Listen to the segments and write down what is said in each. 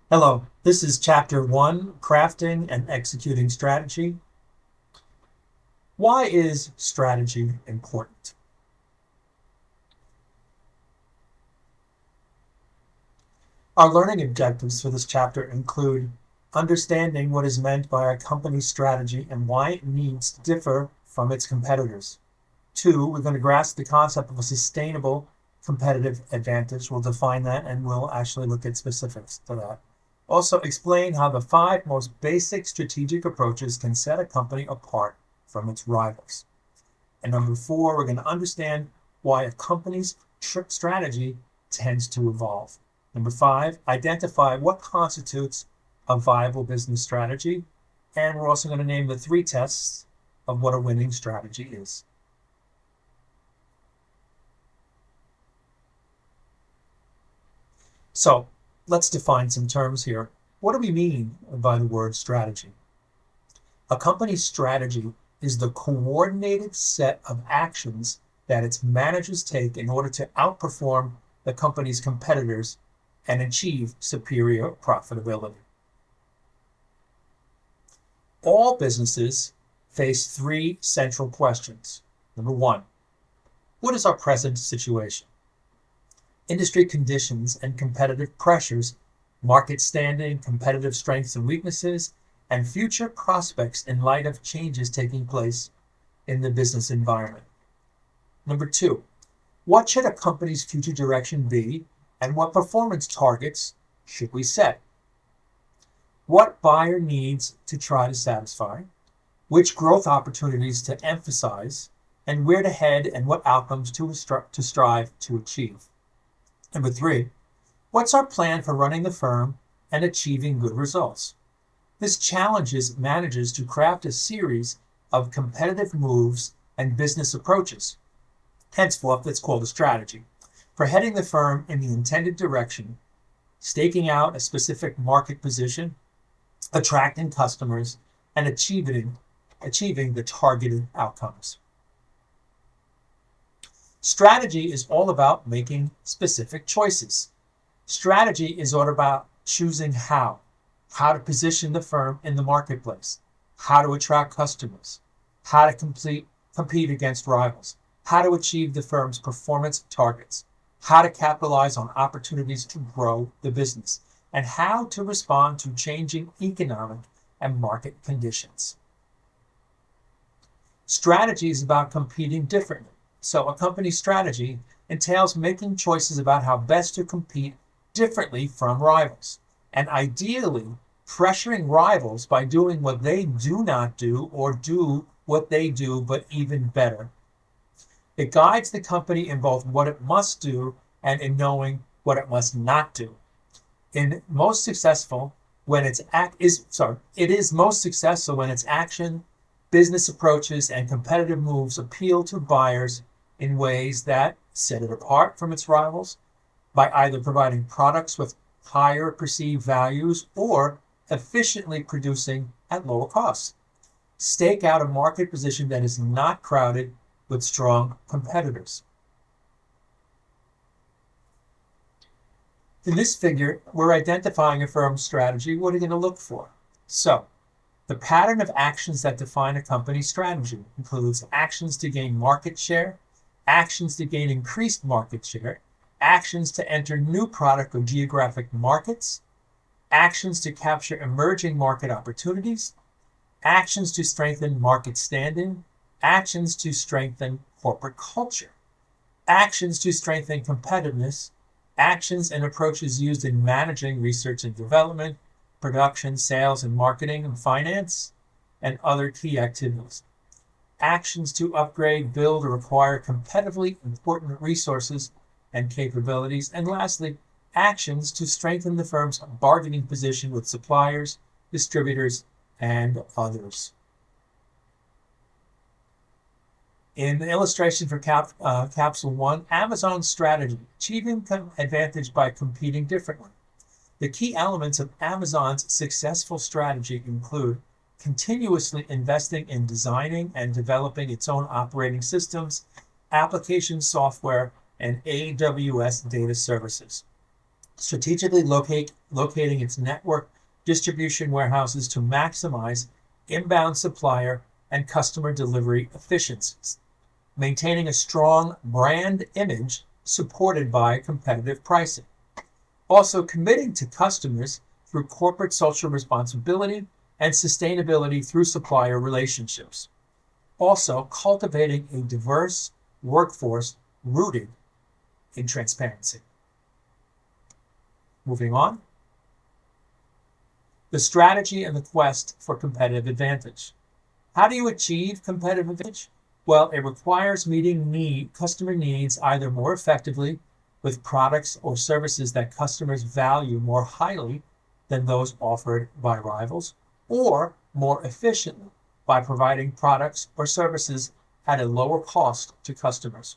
Hello, this is Chapter 1, Crafting and Executing Strategy. Why is strategy important? Our learning objectives for this chapter include understanding what is meant by a company's strategy and why it needs to differ from its competitors. 2, we're going to grasp the concept of a sustainable competitive advantage. We'll define that and we'll actually look at specifics to that. Also, explain how the 5 most basic strategic approaches can set a company apart from its rivals. And number 4, we're going to understand why a company's strategy tends to evolve. Number 5, identify what constitutes a viable business strategy. And we're also going to name the 3 tests of what a winning strategy is. So let's define some terms here. What do we mean by the word strategy? A company's strategy is the coordinated set of actions that its managers take in order to outperform the company's competitors and achieve superior profitability. All businesses face 3 central questions. Number 1, what is our present situation? Industry conditions and competitive pressures, market standing, competitive strengths and weaknesses, and future prospects in light of changes taking place in the business environment. Number 2, what should a company's future direction be and what performance targets should we set? What buyer needs to try to satisfy, which growth opportunities to emphasize, and where to head and what outcomes to strive to achieve. Number 3, what's our plan for running the firm and achieving good results? This challenges managers to craft a series of competitive moves and business approaches. Henceforth, it's called a strategy for heading the firm in the intended direction, staking out a specific market position, attracting customers, and achieving the targeted outcomes. Strategy is all about making specific choices. Strategy is all about choosing how to position the firm in the marketplace, how to attract customers, how to compete against rivals, how to achieve the firm's performance targets, how to capitalize on opportunities to grow the business, and how to respond to changing economic and market conditions. Strategy is about competing differently. So a company's strategy entails making choices about how best to compete differently from rivals, and ideally pressuring rivals by doing what they do not do or do what they do but even better. It guides the company in both what it must do and in knowing what it must not do. It is most successful when its action, business approaches, and competitive moves appeal to buyers in ways that set it apart from its rivals by either providing products with higher perceived values or efficiently producing at lower costs. Stake out a market position that is not crowded with strong competitors. In this figure, we're identifying a firm's strategy. What are you going to look for? So, the pattern of actions that define a company's strategy includes actions to gain market share, actions to gain increased market share, actions to enter new product or geographic markets, actions to capture emerging market opportunities, actions to strengthen market standing, actions to strengthen corporate culture, actions to strengthen competitiveness, actions and approaches used in managing research and development, production, sales and marketing, and finance, and other key activities. Actions to upgrade, build, or acquire competitively important resources and capabilities. And lastly, actions to strengthen the firm's bargaining position with suppliers, distributors, and others. In the illustration for Capsule 1, Amazon's strategy, achieving advantage by competing differently. The key elements of Amazon's successful strategy include continuously investing in designing and developing its own operating systems, application software, and AWS data services. strategically locating its network distribution warehouses to maximize inbound supplier and customer delivery efficiencies, maintaining a strong brand image supported by competitive pricing. Also committing to customers through corporate social responsibility and sustainability through supplier relationships. Also cultivating a diverse workforce rooted in transparency. Moving on. The strategy and the quest for competitive advantage. How do you achieve competitive advantage? Well, it requires meeting customer needs either more effectively with products or services that customers value more highly than those offered by rivals, or more efficiently by providing products or services at a lower cost to customers.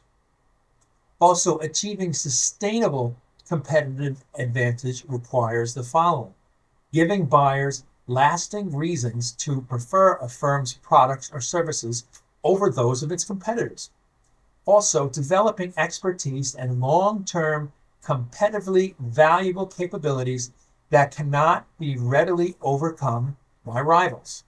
Also, achieving sustainable competitive advantage requires the following: giving buyers lasting reasons to prefer a firm's products or services over those of its competitors. Also, developing expertise and long-term competitively valuable capabilities that cannot be readily overcome by rivals.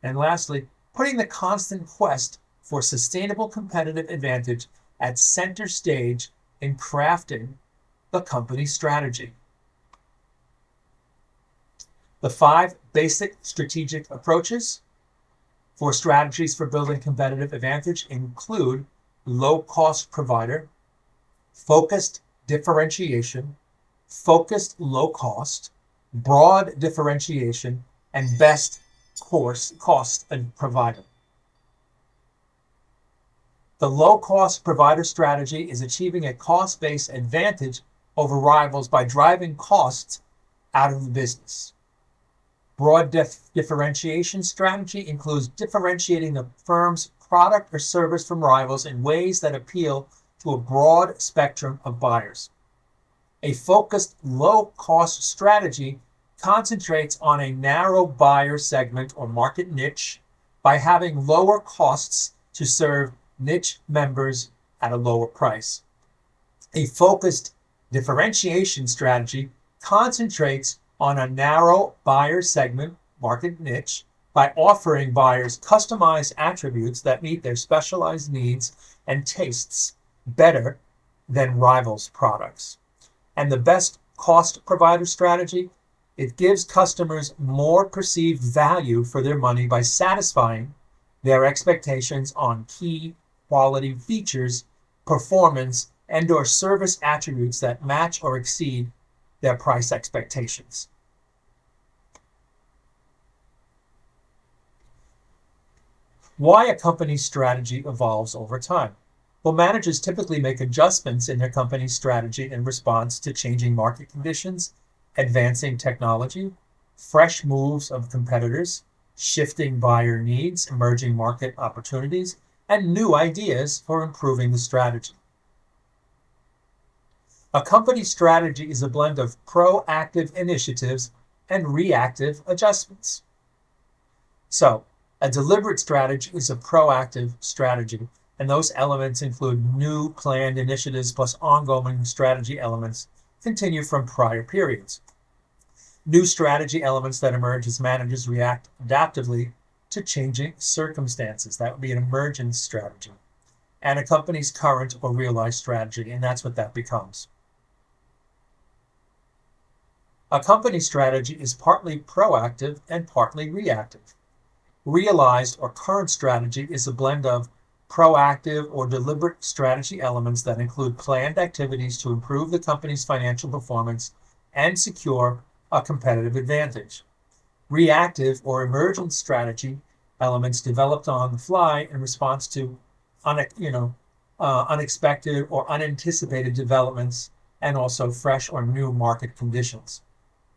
And lastly, putting the constant quest for sustainable competitive advantage at center stage in crafting the company's strategy. The 5 basic strategic approaches for strategies for building competitive advantage include low-cost provider, focused differentiation, focused low cost, broad differentiation, and best cost provider. The low-cost provider strategy is achieving a cost-based advantage over rivals by driving costs out of the business. Broad differentiation strategy includes differentiating the firm's product or service from rivals in ways that appeal to a broad spectrum of buyers. A focused low-cost strategy concentrates on a narrow buyer segment or market niche by having lower costs to serve niche members at a lower price. A focused differentiation strategy concentrates on a narrow buyer segment, market niche, by offering buyers customized attributes that meet their specialized needs and tastes better than rivals' products. And the best cost provider strategy, it gives customers more perceived value for their money by satisfying their expectations on key quality features, performance, and/or service attributes that match or exceed their price expectations. Why a company's strategy evolves over time. Well, managers typically make adjustments in their company's strategy in response to changing market conditions, advancing technology, fresh moves of competitors, shifting buyer needs, emerging market opportunities, and new ideas for improving the strategy. A company's strategy is a blend of proactive initiatives and reactive adjustments. So, a deliberate strategy is a proactive strategy, and those elements include new planned initiatives plus ongoing strategy elements continue from prior periods. New strategy elements that emerge as managers react adaptively to changing circumstances. That would be an emergent strategy. And a company's current or realized strategy, and that's what that becomes. A company strategy is partly proactive and partly reactive. Realized or current strategy is a blend of proactive or deliberate strategy elements that include planned activities to improve the company's financial performance and secure a competitive advantage. Reactive or emergent strategy elements developed on the fly in response to unexpected or unanticipated developments and also fresh or new market conditions.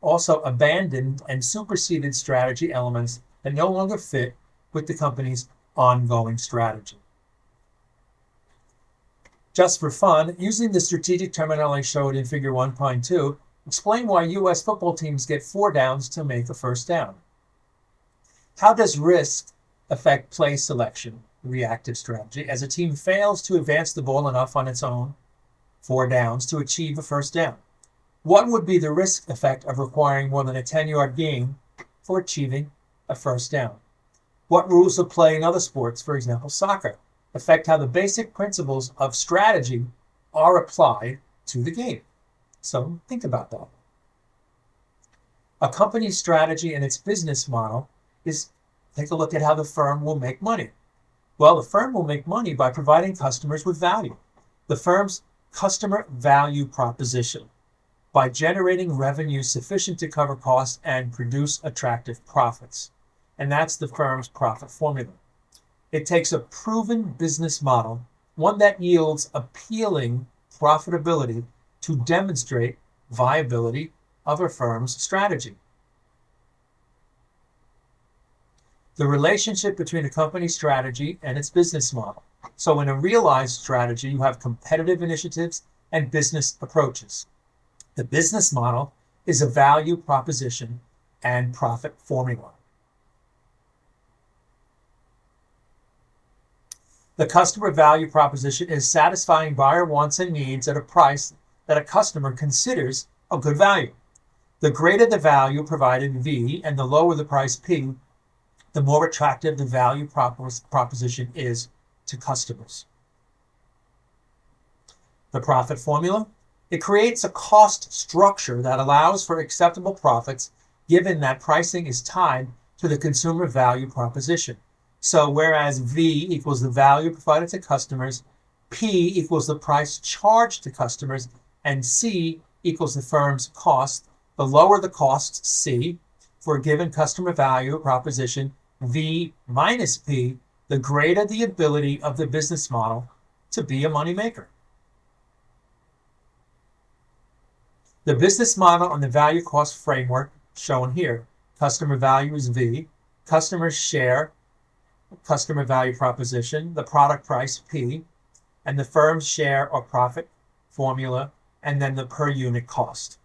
Also, abandoned and superseded strategy elements that no longer fit with the company's ongoing strategy. Just for fun, using the strategic terminology showed in Figure 1.2, explain why U.S. football teams get 4 downs to make a first down. How does risk affect play selection, reactive strategy, as a team fails to advance the ball enough on its own 4 downs to achieve a first down? What would be the risk effect of requiring more than a 10-yard gain for achieving a first down? What rules of play in other sports, for example soccer, affect how the basic principles of strategy are applied to the game? So think about that. A company's strategy and its business model is take a look at how the firm will make money. Well, the firm will make money by providing customers with value. The firm's customer value proposition, by generating revenue sufficient to cover costs and produce attractive profits. And that's the firm's profit formula. It takes a proven business model, one that yields appealing profitability, to demonstrate viability of a firm's strategy. The relationship between a company's strategy and its business model. So in a realized strategy, you have competitive initiatives and business approaches. The business model is a value proposition and profit formula. The customer value proposition is satisfying buyer wants and needs at a price that a customer considers a good value. The greater the value provided, V, and the lower the price, P, the more attractive the value proposition is to customers. The profit formula. It creates a cost structure that allows for acceptable profits, given that pricing is tied to the consumer value proposition. So whereas V equals the value provided to customers, P equals the price charged to customers, and C equals the firm's cost, the lower the cost, C, for a given customer value proposition, V minus P, the greater the ability of the business model to be a moneymaker. The business model on the value cost framework shown here, customer value is V, customers share, customer value proposition, the product price P, and the firm's share or profit formula, and then the per unit cost.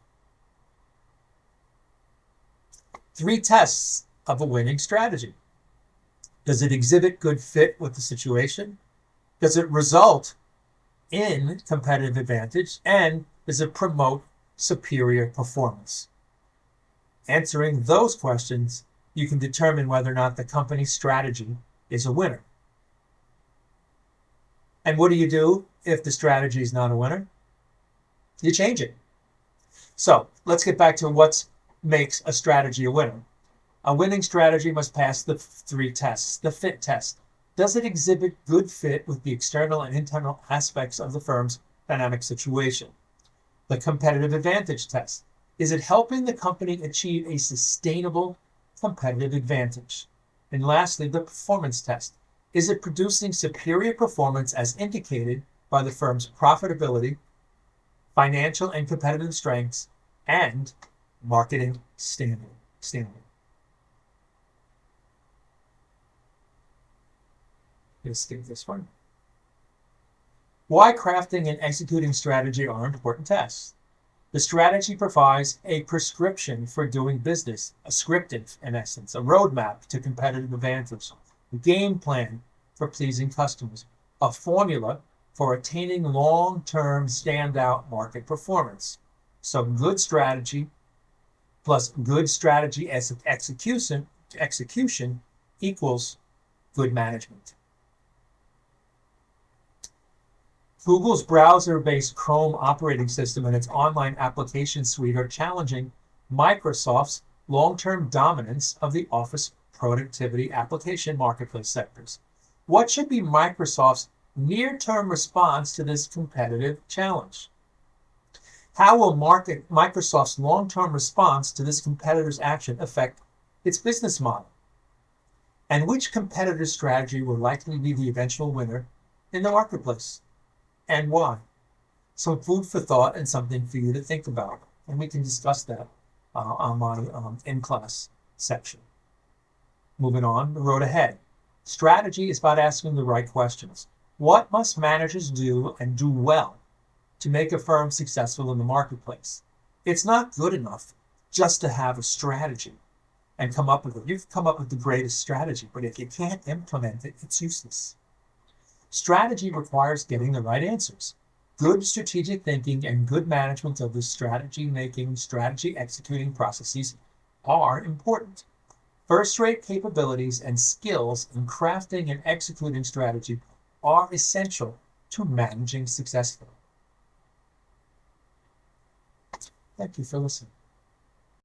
3 tests of a winning strategy. Does it exhibit good fit with the situation? Does it result in competitive advantage? And does it promote superior performance? Answering those questions, you can determine whether or not the company's strategy is a winner. And what do you do if the strategy is not a winner? You change it. So let's get back to what makes a strategy a winner. A winning strategy must pass the 3 tests. The fit test. Does it exhibit good fit with the external and internal aspects of the firm's dynamic situation? The competitive advantage test. Is it helping the company achieve a sustainable competitive advantage? And lastly, the performance test. Is it producing superior performance as indicated by the firm's profitability, financial and competitive strengths, and marketing standing? Let's skip this one. Why crafting and executing strategy are important tests. The strategy provides a prescription for doing business, a scripted, in essence, a roadmap to competitive advantage, a game plan for pleasing customers, a formula for attaining long-term standout market performance. So good strategy plus good strategy as execution equals good management. Google's browser-based Chrome operating system and its online application suite are challenging Microsoft's long-term dominance of the Office productivity application marketplace sectors. What should be Microsoft's near-term response to this competitive challenge? How will Microsoft's long-term response to this competitor's action affect its business model? And which competitor's strategy will likely be the eventual winner in the marketplace? And why? Some food for thought and something for you to think about. And we can discuss that on my in-class section. Moving on, the road ahead. Strategy is about asking the right questions. What must managers do and do well to make a firm successful in the marketplace? It's not good enough just to have a strategy and come up with it. You've come up with the greatest strategy, but if you can't implement it, it's useless. Strategy requires getting the right answers. Good strategic thinking and good management of the strategy making, strategy executing processes are important. First-rate capabilities and skills in crafting and executing strategy are essential to managing successfully. Thank you for listening.